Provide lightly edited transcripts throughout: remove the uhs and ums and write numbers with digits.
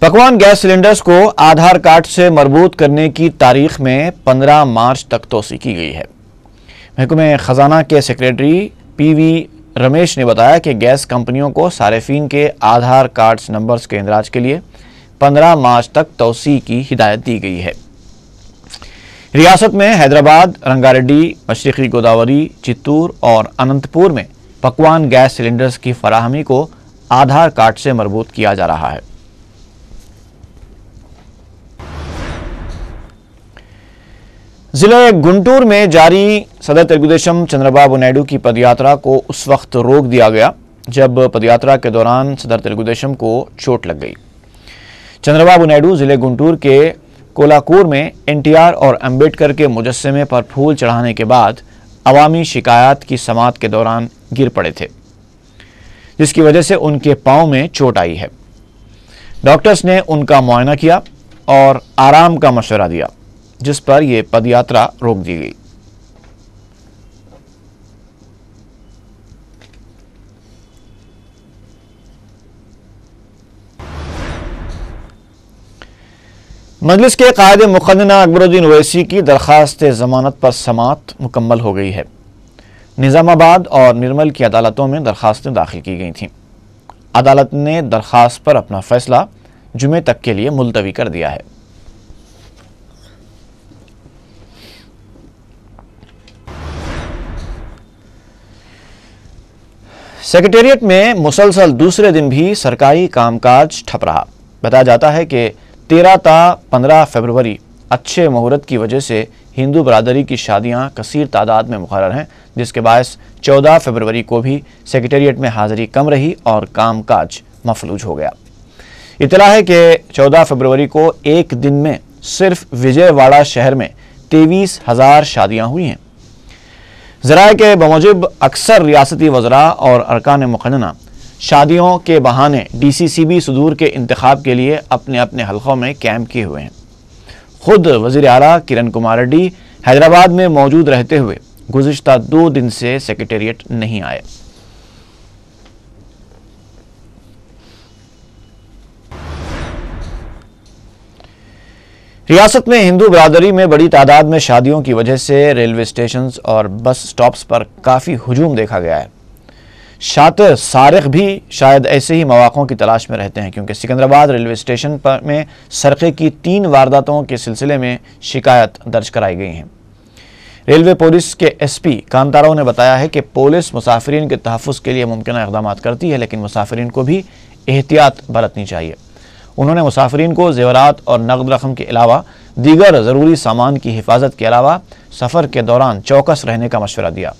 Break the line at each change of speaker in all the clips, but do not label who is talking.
پکوان gas cylinders کو Aadhaar card سے مربوط کرنے کی تاریخ میں 15 مارچ تک توسیع کی گئی ہے۔ محکمہ خزانہ کے سیکریٹری پی وی رمیش نے بتایا کہ گیس کمپنیوں کو صارفین کے آدھار کارڈ نمبرز کے اندراج کے لیے 15 مارچ تک توسیع کی ہدایت دی گئی ہے۔ ریاست میں حیدرآباد، رنگا ریڈی، مشرقی گوداوری، چتور اور اننت پور میں پکوان گیس سلنڈرز کی فراہمی کو آدھار کارڈ سے مربوط کیا جا رہا ہے۔ ضلع گنٹور میں جاری صدر تلگودیشم چندر بابو نائیڈو کی پدیاترا کو اس وقت روک دیا گیا جب پدیاترا کے دوران صدر تلگودیشم کو چوٹ لگ گئی۔ چندر بابو نائیڈو ضلع گنٹور کے کولاکور میں NTR اور امبیڈکر کے مجسمے پر پھول چڑھانے کے بعد عوامی شکایات کی سماعت کے دوران گر پڑے تھے، جس کی وجہ سے ان کے پاؤں میں چوٹ آئی ہے۔ ڈاکٹرز نے ان کا معائنہ کیا اور آرام کا مشورہ دیا، جس پر یہ پدیاترا روک دی گئی۔ مجلس کے قائد مقننہ اکبر الدین اویسی کی درخواست ضمانت پر سماعت مکمل ہو گئی ہے۔ نظام آباد اور نرمل کی عدالتوں میں درخواستیں داخل کی گئی تھیں۔ عدالت نے درخواست پر اپنا فیصلہ جمعے تک کے لیے ملتوی کر دیا ہے۔ سیکریٹریٹ میں مسلسل دوسرے دن بھی سرکاری کام کاج ٹھپ رہا۔ بتایا جاتا ہے کہ 13 تا 15 فروری اچھے مہورت کی وجہ سے ہندو برادری کی شادیاں کثیر تعداد میں مقرر ہیں، جس کے باعث 14 فروری کو بھی سیکریٹریٹ میں حاضری کم رہی اور کام کاج مفلوج ہو گیا۔ اطلاع ہے کہ 14 فروری کو ایک دن میں صرف وجے واڑہ شہر میں 23,000 شادیاں ہوئی ہیں۔ ذرائع کے بموجب اکثر ریاستی وزراء اور ارکان مقننہ شادیوں کے بہانے DCCB صدور کے انتخاب کے لیے اپنے اپنے حلقوں میں کیمپ کیے ہوئے ہیں۔ خود وزیر اعلیٰ کرن کمار ریڈی حیدرآباد میں موجود رہتے ہوئے گزشتہ 2 دن سے سیکریٹریٹ نہیں آئے۔ ریاست میں ہندو برادری میں بڑی تعداد میں شادیوں کی وجہ سے ریلوے اسٹیشنز اور بس سٹاپس پر کافی ہجوم دیکھا گیا ہے۔ شاطر سارق بھی شاید ایسے ہی مواقعوں کی تلاش میں رہتے ہیں، کیونکہ سکندرآباد ریلوے اسٹیشن پر میں سرقے کی 3 وارداتوں کے سلسلے میں شکایت درج کرائی گئی ہیں۔ ریلوے پولیس کے SP کانتاراؤ نے بتایا ہے کہ پولیس مسافرین کے تحفظ کے لیے ممکنہ اقدامات کرتی ہے، لیکن مسافرین کو بھی احتیاط برتنی چاہیے۔ انہوں نے مسافرین کو زیورات اور نقد رقم کے علاوہ دیگر ضروری سامان کی حفاظت کے علاوہ سفر کے دوران چوکس رہنے کا مشورہ دیا۔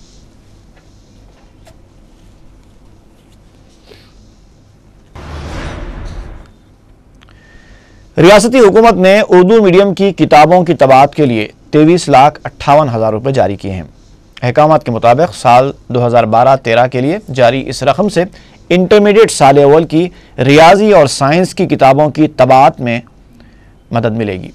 ریاستی حکومت نے اردو میڈیم کی کتابوں کی طباعت کے لیے 23,58,000 روپے جاری کیے ہیں۔ احکامات کے مطابق سال 2012-13 کے لیے جاری اس رقم سے انٹرمیڈیٹ سال اول کی ریاضی اور سائنس کی کتابوں کی طباعت میں مدد ملے گی۔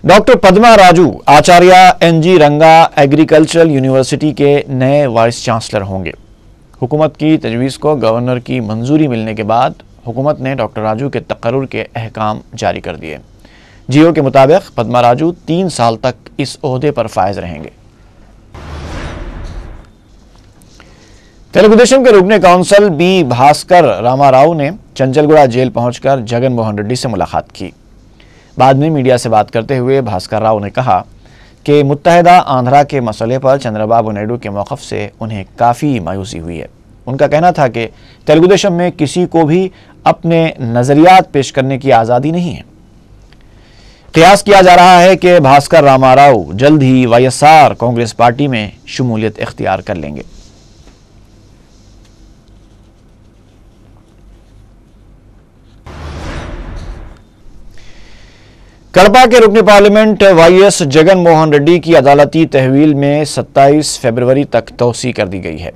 ڈاکٹر پدما راجو آچاریہ NG رنگا ایگریکلچرل یونیورسٹی کے نئے وائس چانسلر ہوں گے۔ حکومت کی تجویز کو گورنر کی منظوری ملنے کے بعد حکومت نے ڈاکٹر راجو کے تقرر کے احکام جاری کر دیے۔ جیو کے مطابق پدما راجو 3 سال تک اس عہدے پر فائز رہیں گے۔ تلگودیشم کے رکن کونسل بی بھاسکر راما راؤ نے چنچل گوڑہ جیل پہنچ کر جگن موہن ریڈی سے ملاقات کی۔ بعد میں میڈیا سے بات کرتے ہوئے بھاسکر راؤ نے کہا کہ متحدہ آندھرا کے مسئلے پر چندر بابو نائیڈو کے موقف سے انہیں کافی مایوسی ہوئی ہے۔ ان کا کہنا تھا کہ تلگودیشم میں کسی کو بھی اپنے نظریات پیش کرنے کی آزادی نہیں ہے۔ قیاس کیا جا رہا ہے کہ بھاسکر راما راؤ جلد ہی YSR کانگریس پارٹی میں شمولیت اختیار کر لیں گے۔ کڑپا کے رکن پارلیمنٹ YS جگن موہن ریڈی کی عدالتی تحویل میں 27 فروری تک توسیع کر دی گئی ہے۔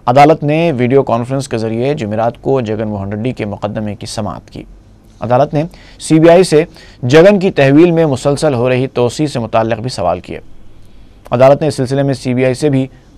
عدالت نے ویڈیو کانفرنس کے ذریعے جمعرات کو جگن موہن ریڈی کے مقدمے کی سماعت کی۔ عدالت نے CBI سے جگن کی تحویل میں مسلسل ہو رہی توسیع سے متعلق بھی سوال کیے۔ عدالت نے اس سلسلے میں CBI سے بھی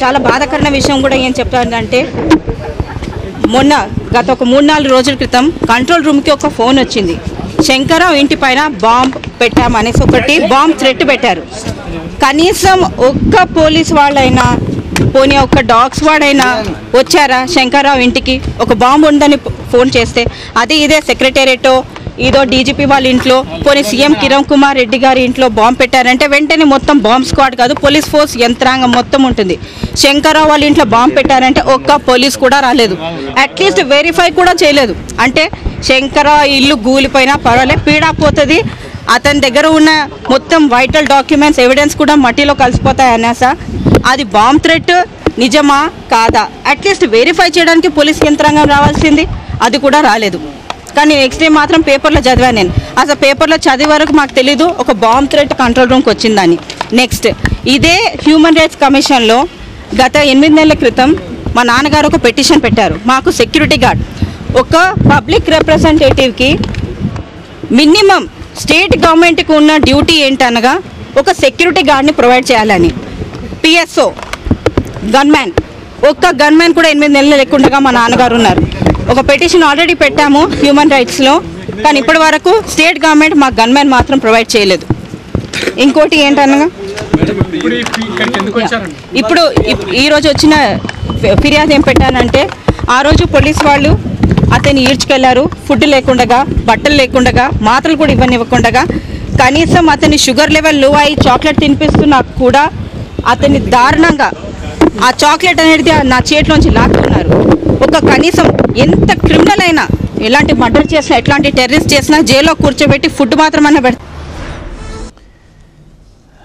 చాలా బాధాకరమైన విషయం కూడా ఏం చెప్తానంటే మొన్న గత ఒక 3-4 రోజుల క్రితం కంట్రోల్ రూమ్కి ఒక ఫోన్ వచ్చింది. శంకరరావు ఇంటి పైన బాంబ్ పెట్టామనేసి ఒకటి బాంబ్ థ్రెట్ పెట్టారు. కనీసం ఒక్క పోలీస్ వాళ్ళైనా పోనీ ఒక్క డాగ్స్ వాడైనా వచ్చారా శంకరరావు ఇంటికి? ఒక బాంబు ఉందని ఫోన్ చేస్తే అది ఇదే సెక్రటేరియటో ఇదో డీజీపీ వాళ్ళ ఇంట్లో పోనీ సీఎం కిరణ్ కుమార్ రెడ్డి గారి ఇంట్లో బాంబు పెట్టారంటే వెంటనే మొత్తం బాంబ్ స్క్వాడ్ కాదు పోలీస్ ఫోర్స్ యంత్రాంగం మొత్తం ఉంటుంది. శంకరరావు వాళ్ళ ఇంట్లో బాంబు పెట్టారంటే ఒక్క పోలీస్ కూడా రాలేదు, అట్లీస్ట్ వెరిఫై కూడా చేయలేదు. అంటే శంకరరావు ఇల్లు గూలిపోయినా పర్వాలేదు, పీడా పోతుంది, అతని దగ్గర ఉన్న మొత్తం వైటల్ డాక్యుమెంట్స్ ఎవిడెన్స్ కూడా మట్టిలో కలిసిపోతాయి అనేసా అది బాంబ్ థ్రెట్ నిజమా కాదా అట్లీస్ట్ వెరిఫై చేయడానికి పోలీస్ యంత్రాంగం రావాల్సింది, అది కూడా రాలేదు. కానీ నెక్స్ట్ డే మాత్రం పేపర్లో చదివాను నేను. అసలు పేపర్లో చదివే వరకు మాకు తెలీదు ఒక బాంబ్ థ్రెట్ కంట్రోల్ రూమ్కి వచ్చిందని. నెక్స్ట్ ఇదే హ్యూమన్ రైట్స్ కమిషన్లో గత 8 నెలల క్రితం మా నాన్నగారు ఒక పిటిషన్ పెట్టారు. మాకు సెక్యూరిటీ గార్డ్ ఒక పబ్లిక్ రిప్రజెంటేటివ్కి మినిమం స్టేట్ గవర్నమెంట్కి ఉన్న డ్యూటీ ఏంటనగా ఒక సెక్యూరిటీ గార్డ్ని ప్రొవైడ్ చేయాలని. PSO గన్మ్యాన్ ఒక్క గన్మ్యాన్ కూడా 8 నెలలు లేకుండా మా నాన్నగారు ఉన్నారు. ఒక పిటిషన్ ఆల్రెడీ పెట్టాము హ్యూమన్ రైట్స్లో, కానీ ఇప్పటి వరకు స్టేట్ గవర్నమెంట్ మాకు గన్మ్యాన్ మాత్రం ప్రొవైడ్ చేయలేదు. ఇంకోటి ఏంటనగా ఇప్పుడు ఈరోజు వచ్చిన ఫిర్యాదు ఏం పెట్టానంటే ఆ రోజు పోలీస్ వాళ్ళు అతన్ని ఈడ్చుకెళ్లారు, ఫుడ్ లేకుండా, బట్టలు లేకుండా, మాత్రలు కూడా ఇవ్వనివ్వకుండా, కనీసం అతని షుగర్ లెవెల్ లో అయి చాక్లెట్ తినిపిస్తున్నా కూడా అతన్ని దారుణంగా ఆ చాక్లెట్ అనేది నా చేతిలోంచి లాక్కున్నారు. ఒక కనీసం ఎంత క్రిమినల్ అయినా ఎలాంటి మర్డర్ చేసినా ఎట్లాంటి టెర్రరిస్ట్ చేసినా జైల్లో కూర్చోబెట్టి ఫుడ్ మాత్రమే పెడతారు.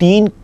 3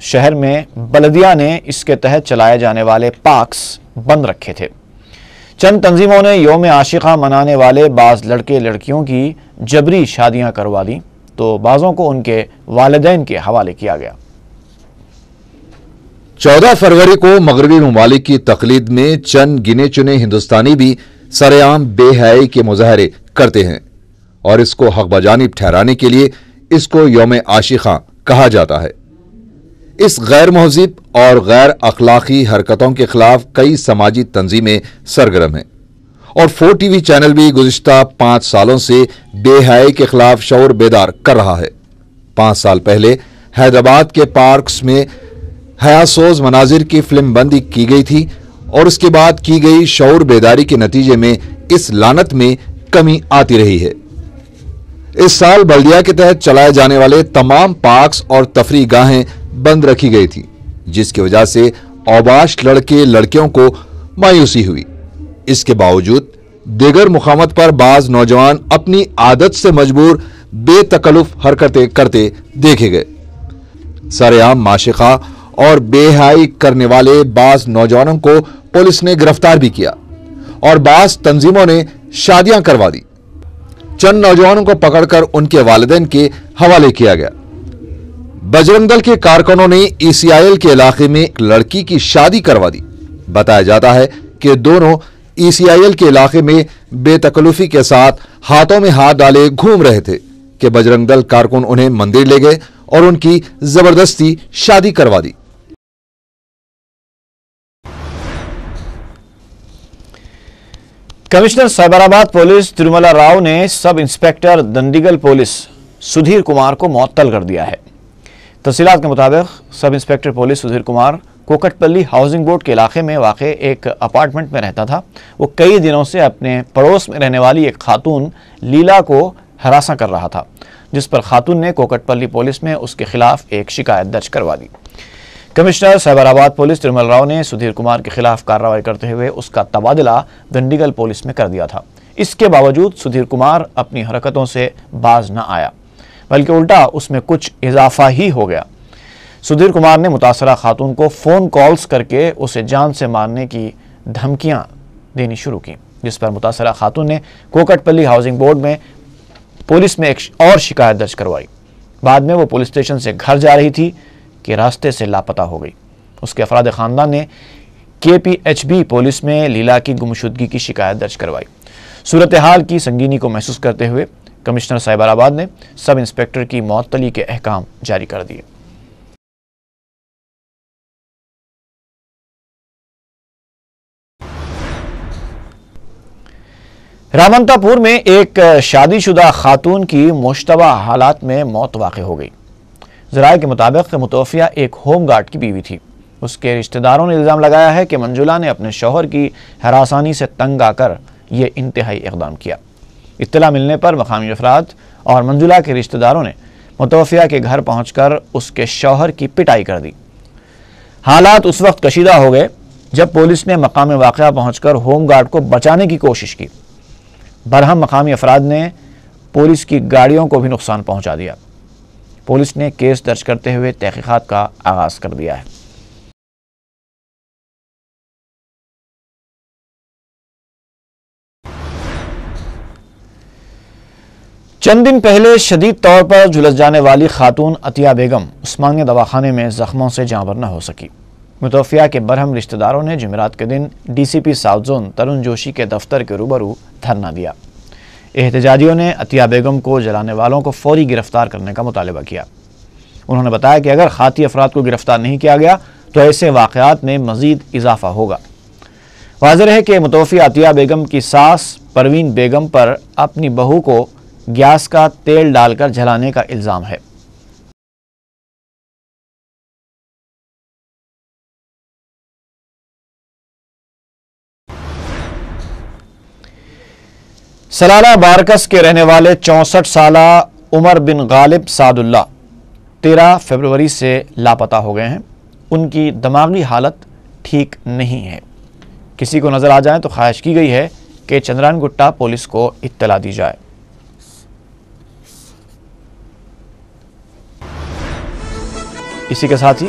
شہر میں بلدیہ نے اس کے تحت چلائے جانے والے پارکس بند رکھے تھے۔ چند تنظیموں نے یوم عاشقہ منانے والے بعض لڑکے لڑکیوں کی جبری شادیاں کروا دیں تو بعضوں کو ان کے والدین کے حوالے کیا گیا۔
14 فروری کو مغربی ممالک کی تقلید میں چند گنے چنے ہندوستانی بھی سر عام بے حیائی کے مظاہرے کرتے ہیں اور اس کو حق بجانب ٹھہرانے کے لیے اس کو یوم عاشقہ کہا جاتا ہے۔ اس غیر مہذب اور غیر اخلاقی حرکتوں کے خلاف کئی سماجی تنظیمیں سرگرم ہیں اور 4 ٹی وی چینل بھی گزشتہ 5 سالوں سے بے حیائی کے خلاف شعور بیدار کر رہا ہے۔ 5 سال پہلے حیدرآباد کے پارکس میں حیا سوز مناظر کی فلم بندی کی گئی تھی اور اس کے بعد کی گئی شعور بیداری کے نتیجے میں اس لعنت میں کمی آتی رہی ہے۔ اس سال بلدیہ کے تحت چلائے جانے والے تمام پارکس اور تفریح گاہیں بند رکھی گئی تھی، جس کی وجہ سے اوباش لڑکے لڑکیوں کو مایوسی ہوئی۔ اس کے باوجود دیگر مقامات پر بعض نوجوان اپنی عادت سے مجبور بے تکلف حرکتیں کرتے دیکھے گئے۔ سر عام معاشقہ اور بے حیائی کرنے والے بعض نوجوانوں کو پولیس نے گرفتار بھی کیا اور بعض تنظیموں نے شادیاں کروا دی۔ چند نوجوانوں کو پکڑ کر ان کے والدین کے حوالے کیا گیا۔ بجرنگ دل کے کارکنوں نے ECIL کے علاقے میں ایک لڑکی کی شادی کروا دی۔ بتایا جاتا ہے کہ دونوں ECIL کے علاقے میں بے تکلفی کے ساتھ ہاتھوں میں ہاتھ ڈالے گھوم رہے تھے کہ بجرنگ دل کارکن انہیں مندر لے گئے اور ان کی زبردستی شادی کروا دی۔
کمشنر سائبرآباد پولیس تروملا راؤ نے sub inspector Dundigal police Sudheer Kumar کو معطل کر دیا ہے۔ تفصیلات کے مطابق sub inspector police Sudheer Kumar Kukatpally housing board کے علاقے میں واقع ایک اپارٹمنٹ میں رہتا تھا۔ وہ کئی دنوں سے اپنے پڑوس میں رہنے والی ایک خاتون لیلا کو ہراساں کر رہا تھا، جس پر خاتون نے کوکٹ پلی پولیس میں اس کے خلاف ایک شکایت درج کروا دی۔ کمشنر سائبرآباد پولیس تروملا راؤ نے سدھیر کمار کے خلاف کارروائی کرتے ہوئے اس کا تبادلہ دنڈیگل پولیس میں کر دیا تھا۔ اس کے باوجود سدھیر کمار اپنی حرکتوں سے باز نہ آیا، بلکہ الٹا اس میں کچھ اضافہ ہی ہو گیا۔ سدھیر کمار نے متاثرہ خاتون کو فون کالز کر کے اسے جان سے مارنے کی دھمکیاں دینی شروع کی، جس پر متاثرہ خاتون نے کوکٹ پلی ہاؤسنگ بورڈ میں پولیس میں ایک اور شکایت درج کروائی۔ بعد میں وہ پولیس اسٹیشن سے گھر جا رہی تھی کہ راستے سے لاپتہ ہو گئی۔ اس کے افراد خاندان نے KPHB پولیس میں لیلا کی گمشدگی کی شکایت درج کروائی۔ صورتحال کی سنگینی کو محسوس کرتے ہوئے کمشنر سائبرآباد نے سب انسپیکٹر کی معطلی کے احکام جاری کر دیے۔ رامنتا پور میں ایک شادی شدہ خاتون کی مشتبہ حالات میں موت واقع ہو گئی۔ ذرائع کے مطابق متوفیہ ایک ہوم گارڈ کی بیوی تھی۔ اس کے رشتہ داروں نے الزام لگایا ہے کہ منجولا نے اپنے شوہر کی ہراسانی سے تنگ آ کر یہ انتہائی اقدام کیا۔ اطلاع ملنے پر مقامی افراد اور منجولا کے رشتہ داروں نے متوفیہ کے گھر پہنچ کر اس کے شوہر کی پٹائی کر دی۔ حالات اس وقت کشیدہ ہو گئے جب پولیس نے مقام واقعہ پہنچ کر ہوم گارڈ کو بچانے کی کوشش کی۔ برہم مقامی افراد نے پولیس کی گاڑیوں کو بھی نقصان پہنچا دیا۔ پولیس نے کیس درج کرتے ہوئے تحقیقات کا آغاز کر دیا ہے۔ چند دن پہلے شدید طور پر جھلس جانے والی خاتون عطیہ بیگم عثمانیہ دواخانے میں زخموں سے جاں بر نہ ہو سکی۔ متوفیہ کے برہم رشتہ داروں نے جمعرات کے دن DCP ساؤتھ زون ترون جوشی کے دفتر کے روبرو دھرنا دیا۔ احتجاجیوں نے عطیہ بیگم کو جلانے والوں کو فوری گرفتار کرنے کا مطالبہ کیا۔ انہوں نے بتایا کہ اگر خاطی افراد کو گرفتار نہیں کیا گیا تو ایسے واقعات میں مزید اضافہ ہوگا۔ واضح ہے کہ متوفی عطیہ بیگم کی ساس پروین بیگم پر اپنی بہو کو گیس کا تیل ڈال کر جلانے کا الزام ہے۔ سلالہ بارکس کے رہنے والے 64 سالہ عمر بن غالب سعد اللہ 13 فروری سے لاپتہ ہو گئے ہیں۔ ان کی دماغی حالت ٹھیک نہیں ہے۔ کسی کو نظر آ جائیں تو خواہش کی گئی ہے کہ چندران گٹا پولیس کو اطلاع دی جائے۔ اسی کے ساتھ ہی